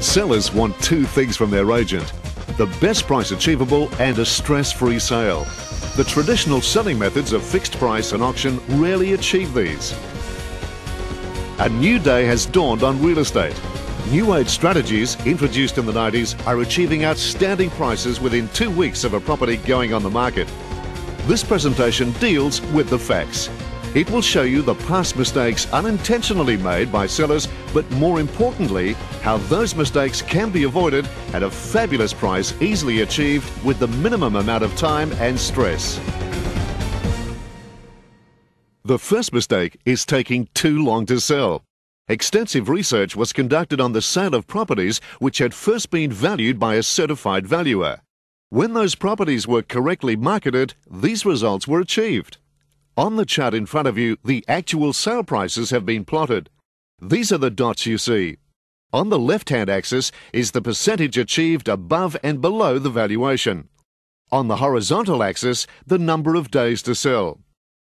Sellers want two things from their agent: the best price achievable and a stress-free sale. The traditional selling methods of fixed price and auction rarely achieve these. A new day has dawned on real estate. New age strategies introduced in the 90s are achieving outstanding prices within 2 weeks of a property going on the market. This presentation deals with the facts. It will show you the past mistakes unintentionally made by sellers, but more importantly, how those mistakes can be avoided at a fabulous price easily achieved with the minimum amount of time and stress. The first mistake is taking too long to sell. Extensive research was conducted on the sale of properties which had first been valued by a certified valuer. When those properties were correctly marketed, these results were achieved. On the chart in front of you, the actual sale prices have been plotted. These are the dots you see. On the left-hand axis is the percentage achieved above and below the valuation. On the horizontal axis, the number of days to sell.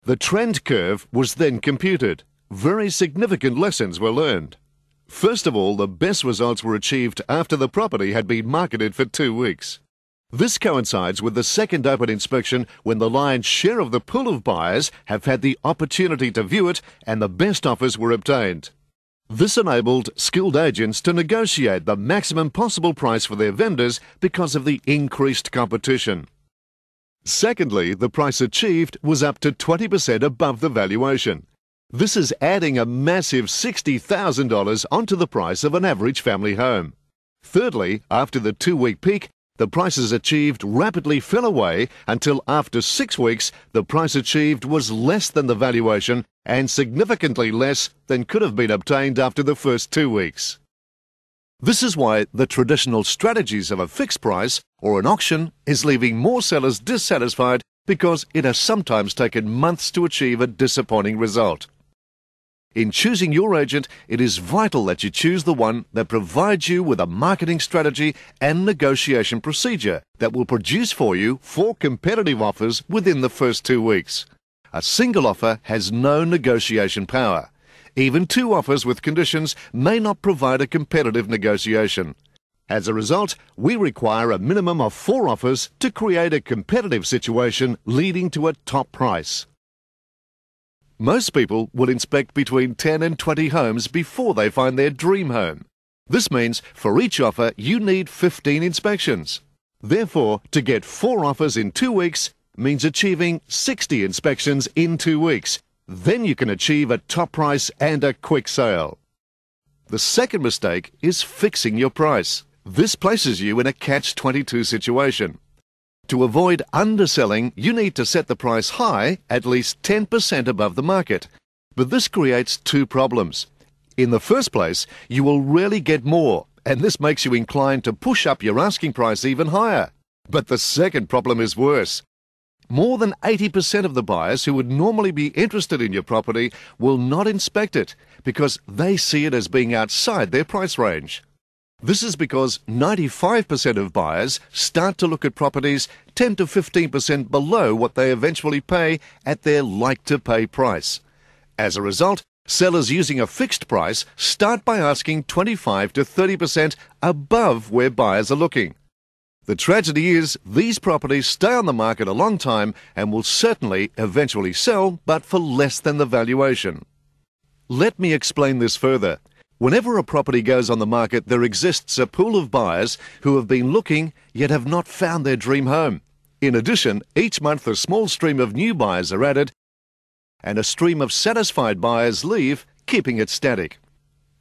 The trend curve was then computed. Very significant lessons were learned. First of all, the best results were achieved after the property had been marketed for 2 weeks. This coincides with the second open inspection, when the lion's share of the pool of buyers have had the opportunity to view it and the best offers were obtained. This enabled skilled agents to negotiate the maximum possible price for their vendors because of the increased competition. Secondly, the price achieved was up to 20% above the valuation. This is adding a massive $60,000 onto the price of an average family home. Thirdly, after the 2-week peak, the prices achieved rapidly fell away until after 6 weeks, the price achieved was less than the valuation and significantly less than could have been obtained after the first 2 weeks. This is why the traditional strategies of a fixed price or an auction is leaving more sellers dissatisfied, because it has sometimes taken months to achieve a disappointing result. In choosing your agent, it is vital that you choose the one that provides you with a marketing strategy and negotiation procedure that will produce for you 4 competitive offers within the first 2 weeks. A single offer has no negotiation power. Even 2 offers with conditions may not provide a competitive negotiation. As a result, we require a minimum of 4 offers to create a competitive situation leading to a top price. Most people will inspect between 10 and 20 homes before they find their dream home. This means for each offer you need 15 inspections. Therefore, to get 4 offers in 2 weeks means achieving 60 inspections in 2 weeks. Then you can achieve a top price and a quick sale. The second mistake is fixing your price. This places you in a catch-22 situation. To avoid underselling, you need to set the price high, at least 10% above the market. But this creates 2 problems. In the first place, you will rarely get more, and this makes you inclined to push up your asking price even higher. But the second problem is worse. More than 80% of the buyers who would normally be interested in your property will not inspect it because they see it as being outside their price range. This is because 95% of buyers start to look at properties 10 to 15% below what they eventually pay at their like-to-pay price. As a result, sellers using a fixed price start by asking 25 to 30% above where buyers are looking. The tragedy is these properties stay on the market a long time and will certainly eventually sell, but for less than the valuation. Let me explain this further. Whenever a property goes on the market, there exists a pool of buyers who have been looking yet have not found their dream home. In addition, each month a small stream of new buyers are added and a stream of satisfied buyers leave, keeping it static.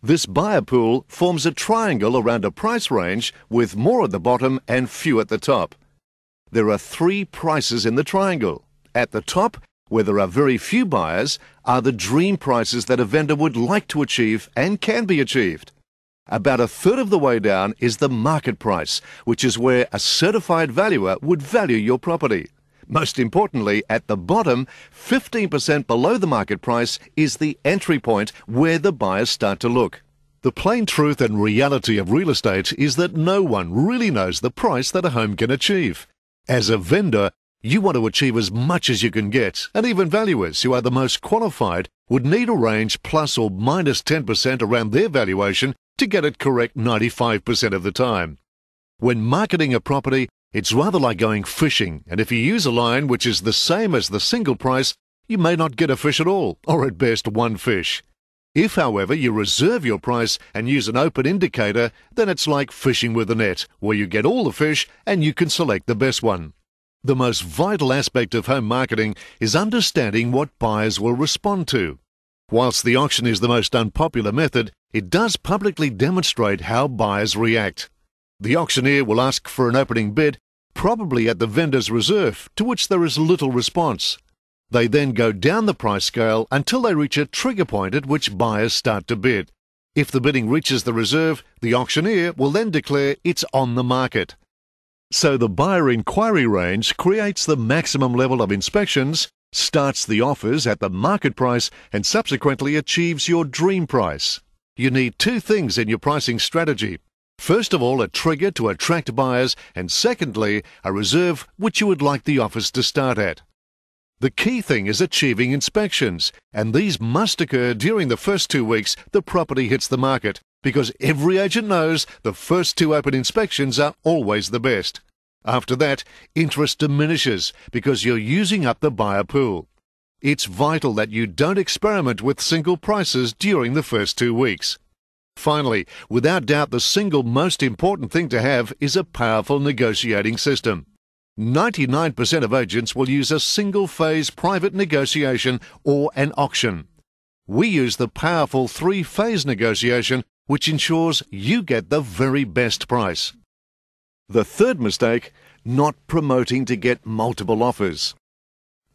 This buyer pool forms a triangle around a price range with more at the bottom and few at the top. There are 3 prices in the triangle. At the top, where there are very few buyers, are the dream prices that a vendor would like to achieve and can be achieved. About a third of the way down is the market price, which is where a certified valuer would value your property. Most importantly, at the bottom, 15% below the market price is the entry point where the buyers start to look. The plain truth and reality of real estate is that no one really knows the price that a home can achieve. As a vendor, you want to achieve as much as you can get, and even valuers who are the most qualified would need a range plus or minus 10% around their valuation to get it correct 95% of the time. When marketing a property, it's rather like going fishing, and if you use a line which is the same as the single price, you may not get a fish at all, or at best one fish. If, however, you reserve your price and use an open indicator, then it's like fishing with a net, where you get all the fish and you can select the best one. The most vital aspect of home marketing is understanding what buyers will respond to. Whilst the auction is the most unpopular method, it does publicly demonstrate how buyers react. The auctioneer will ask for an opening bid, probably at the vendor's reserve, to which there is little response. They then go down the price scale until they reach a trigger point at which buyers start to bid. If the bidding reaches the reserve, the auctioneer will then declare it's on the market. So the buyer inquiry range creates the maximum level of inspections, starts the offers at the market price, and subsequently achieves your dream price. You need two things in your pricing strategy. First of all, a trigger to attract buyers, and secondly, a reserve which you would like the offers to start at. The key thing is achieving inspections, and these must occur during the first 2 weeks the property hits the market, because every agent knows the first 2 open inspections are always the best. After that, interest diminishes because you're using up the buyer pool. It's vital that you don't experiment with single prices during the first 2 weeks. Finally, without doubt, the single most important thing to have is a powerful negotiating system. 99% of agents will use a single-phase private negotiation or an auction. We use the powerful 3-phase negotiation, which ensures you get the very best price. The third mistake, not promoting to get multiple offers.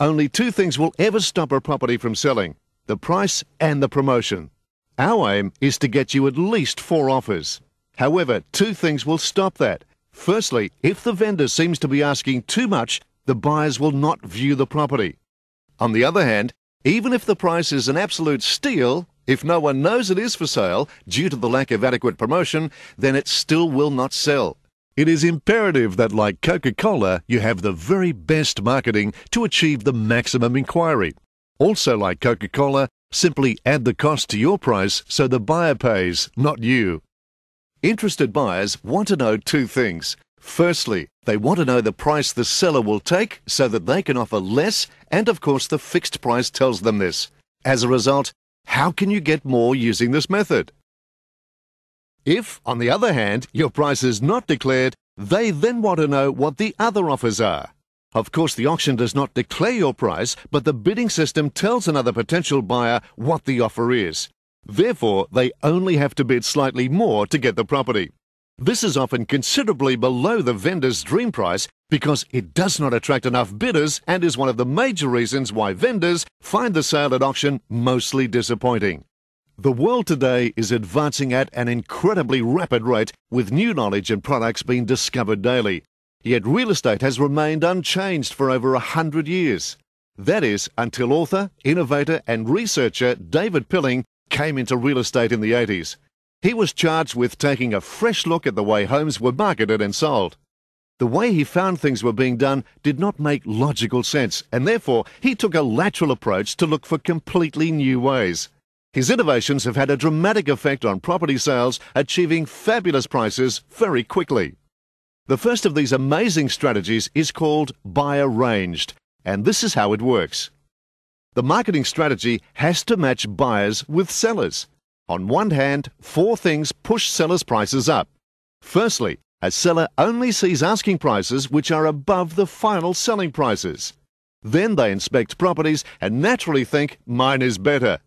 Only 2 things will ever stop a property from selling: the price and the promotion. Our aim is to get you at least 4 offers. However, 2 things will stop that. Firstly, if the vendor seems to be asking too much, the buyers will not view the property. On the other hand, even if the price is an absolute steal, if no one knows it is for sale due to the lack of adequate promotion, then it still will not sell. It is imperative that, like Coca-Cola, you have the very best marketing to achieve the maximum inquiry. Also, like Coca-Cola, simply add the cost to your price so the buyer pays, not you. Interested buyers want to know 2 things. Firstly, they want to know the price the seller will take so that they can offer less, and of course the fixed price tells them this. As a result, how can you get more using this method? If, on the other hand, your price is not declared, they then want to know what the other offers are. Of course, the auction does not declare your price, but the bidding system tells another potential buyer what the offer is. Therefore, they only have to bid slightly more to get the property. This is often considerably below the vendor's dream price because it does not attract enough bidders and is one of the major reasons why vendors find the sale at auction mostly disappointing. The world today is advancing at an incredibly rapid rate with new knowledge and products being discovered daily. Yet real estate has remained unchanged for over 100 years. That is, until author, innovator and researcher David Pilling came into real estate in the 80s. He was charged with taking a fresh look at the way homes were marketed and sold. The way he found things were being done did not make logical sense, and therefore he took a lateral approach to look for completely new ways. His innovations have had a dramatic effect on property sales, achieving fabulous prices very quickly. The first of these amazing strategies is called buyer ranged, and this is how it works. The marketing strategy has to match buyers with sellers. On one hand, 4 things push sellers' prices up. Firstly, a seller only sees asking prices which are above the final selling prices. Then they inspect properties and naturally think, mine is better.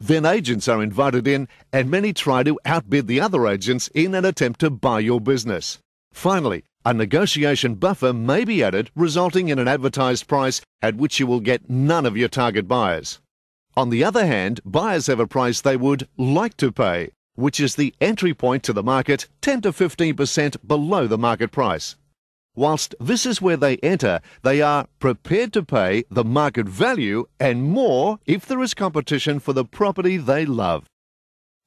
Then agents are invited in, and many try to outbid the other agents in an attempt to buy your business. Finally, a negotiation buffer may be added, resulting in an advertised price at which you will get none of your target buyers. On the other hand, buyers have a price they would like to pay, which is the entry point to the market 10 to 15% below the market price. Whilst this is where they enter, they are prepared to pay the market value and more if there is competition for the property they love.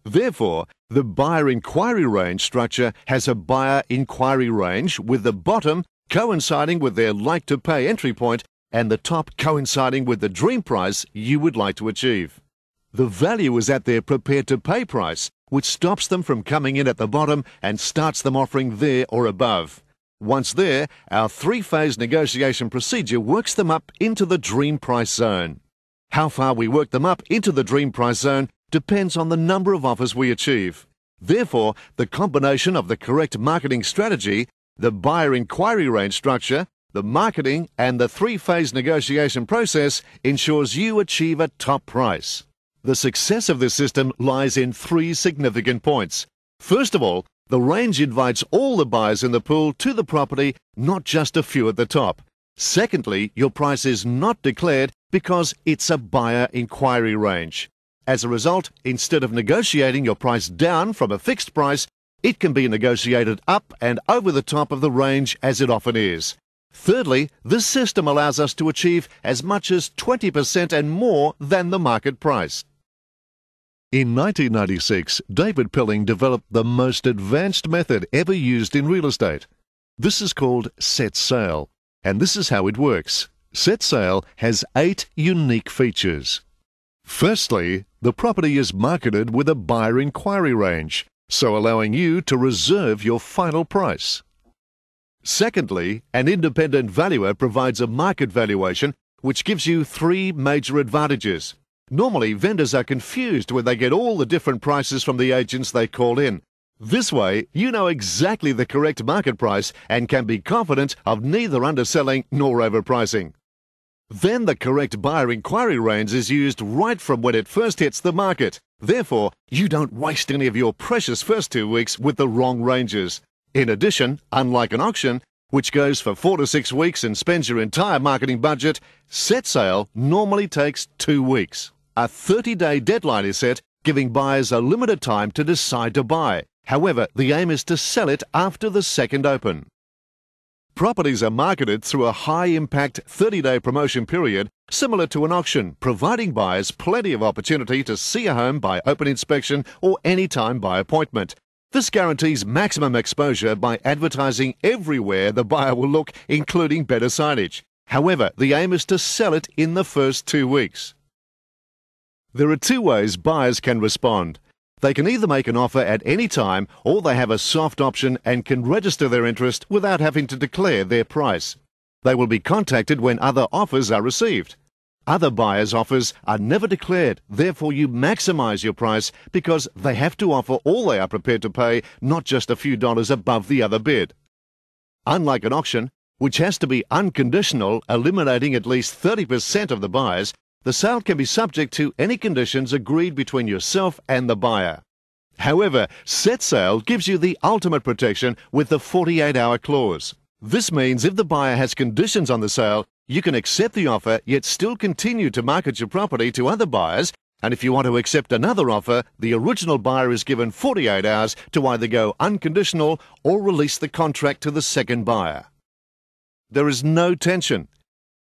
Therefore, the buyer inquiry range structure has a buyer inquiry range with the bottom coinciding with their like-to-pay entry point and the top coinciding with the dream price you would like to achieve. The value is at their prepared-to-pay price, which stops them from coming in at the bottom and starts them offering there or above. Once there, our three-phase negotiation procedure works them up into the dream price zone. How far we work them up into the dream price zone depends on the number of offers we achieve. Therefore, the combination of the correct marketing strategy, the buyer inquiry range structure, the marketing and the three-phase negotiation process ensures you achieve a top price. The success of this system lies in three significant points. First of all, the range invites all the buyers in the pool to the property, not just a few at the top. Secondly, your price is not declared because it's a buyer inquiry range. As a result, instead of negotiating your price down from a fixed price, it can be negotiated up and over the top of the range as it often is. Thirdly, this system allows us to achieve as much as 20% and more than the market price. In 1996, David Pilling developed the most advanced method ever used in real estate. This is called Set Sale, and this is how it works. Set Sale has 8 unique features. Firstly, the property is marketed with a buyer inquiry range, so allowing you to reserve your final price. Secondly, an independent valuer provides a market valuation which gives you 3 major advantages. Normally, vendors are confused when they get all the different prices from the agents they call in. This way, you know exactly the correct market price and can be confident of neither underselling nor overpricing. Then the correct buyer inquiry range is used right from when it first hits the market. Therefore, you don't waste any of your precious first 2 weeks with the wrong ranges. In addition, unlike an auction, which goes for 4 to 6 weeks and spends your entire marketing budget, Set Sale normally takes 2 weeks. A 30-day deadline is set, giving buyers a limited time to decide to buy. However, the aim is to sell it after the second open. Properties are marketed through a high-impact 30-day promotion period, similar to an auction, providing buyers plenty of opportunity to see a home by open inspection or any time by appointment. This guarantees maximum exposure by advertising everywhere the buyer will look, including better signage. However, the aim is to sell it in the first 2 weeks. There are 2 ways buyers can respond. They can either make an offer at any time, or they have a soft option and can register their interest without having to declare their price. They will be contacted when other offers are received. Other buyers' offers are never declared, therefore you maximize your price because they have to offer all they are prepared to pay, not just a few dollars above the other bid. Unlike an auction, which has to be unconditional, eliminating at least 30% of the buyers, the sale can be subject to any conditions agreed between yourself and the buyer. However, Set Sale gives you the ultimate protection with the 48-hour clause. This means if the buyer has conditions on the sale, you can accept the offer yet still continue to market your property to other buyers, and if you want to accept another offer, the original buyer is given 48 hours to either go unconditional or release the contract to the second buyer. There is no tension.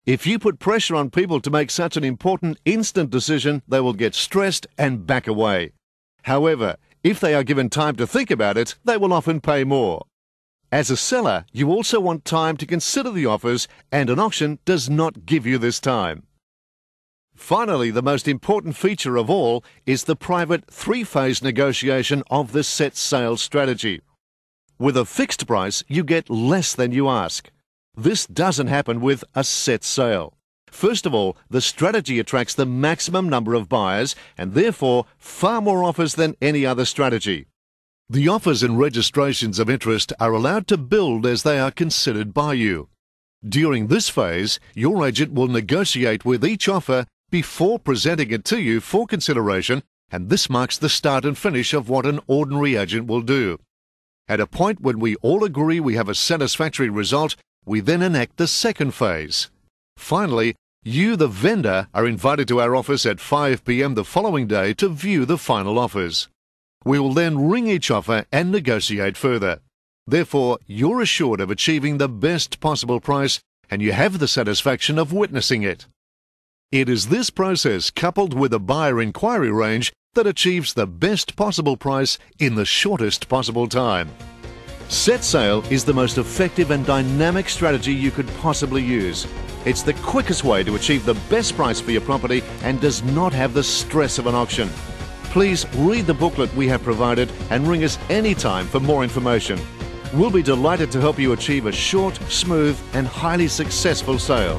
If you put pressure on people to make such an important instant decision, they will get stressed and back away. However, if they are given time to think about it, they will often pay more. As a seller, you also want time to consider the offers, and an auction does not give you this time. Finally, the most important feature of all is the private 3-phase negotiation of the Set Sale strategy. With a fixed price, you get less than you ask. This doesn't happen with a Set Sale. First of all, the strategy attracts the maximum number of buyers and therefore far more offers than any other strategy. The offers and registrations of interest are allowed to build as they are considered by you. During this phase, your agent will negotiate with each offer before presenting it to you for consideration, and this marks the start and finish of what an ordinary agent will do. At a point when we all agree we have a satisfactory result, we then enact the second phase. Finally, you, the vendor, are invited to our office at 5 p.m. the following day to view the final offers. We will then ring each offer and negotiate further. Therefore, you're assured of achieving the best possible price, and you have the satisfaction of witnessing it. It is this process, coupled with a buyer inquiry range, that achieves the best possible price in the shortest possible time. Set Sale is the most effective and dynamic strategy you could possibly use. It's the quickest way to achieve the best price for your property and does not have the stress of an auction. Please read the booklet we have provided and ring us anytime for more information. We'll be delighted to help you achieve a short, smooth and highly successful sale.